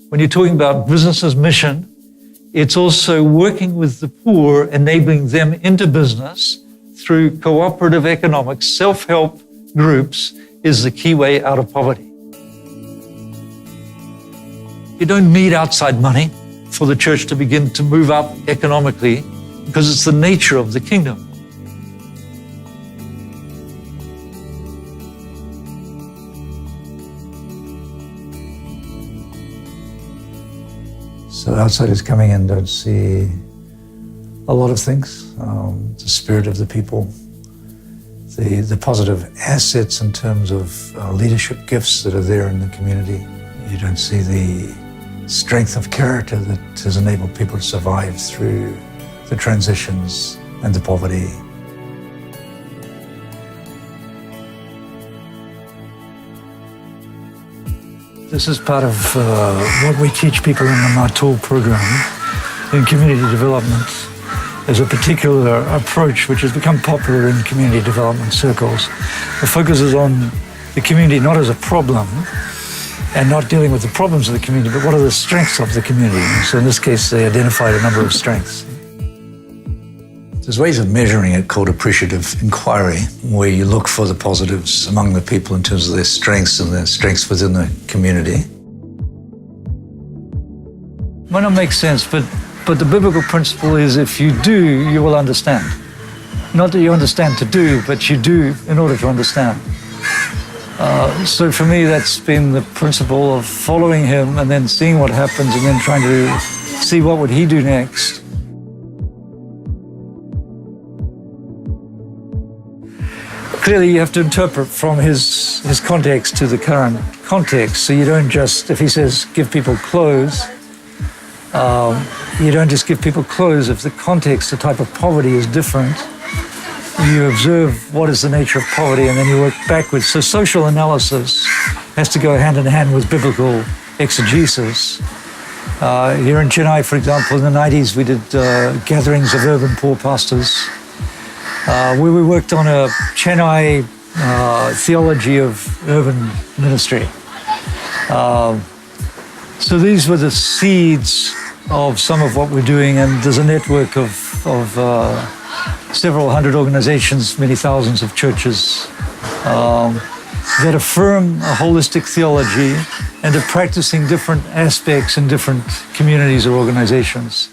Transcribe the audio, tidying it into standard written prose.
When you're talking about business's mission, it's also working with the poor, enabling them into business through cooperative economics. Self-help groups is the key way out of poverty. You don't need outside money for the church to begin to move up economically, because it's the nature of the kingdom. So outsiders coming in don't see a lot of things. The spirit of the people, the positive assets in terms of leadership gifts that are there in the community. You don't see the strength of character that has enabled people to survive through the transitions and the poverty. This is part of what we teach people in the Matul program in community development. There's a particular approach which has become popular in community development circles. The focus is on the community not as a problem and not dealing with the problems of the community, but what are the strengths of the community. So in this case, they identified a number of strengths. There's ways of measuring it called appreciative inquiry, where you look for the positives among the people in terms of their strengths and their strengths within the community. Might not make sense, but the biblical principle is if you do, you will understand. Not that you understand to do, but you do in order to understand. So for me, that's been the principle of following him and then seeing what happens and then trying to see what would he do next. Clearly, you have to interpret from his context to the current context. So you don't just, if he says, give people clothes, you don't just give people clothes. If the context, the type of poverty is different, you observe what is the nature of poverty and then you work backwards. So social analysis has to go hand in hand with biblical exegesis. Here in Chennai, for example, in the 90s, we did gatherings of urban poor pastors, where we worked on a Chennai theology of urban ministry. So these were the seeds of some of what we're doing, and there's a network of several hundred organizations, many thousands of churches that affirm a holistic theology and are practicing different aspects in different communities or organizations.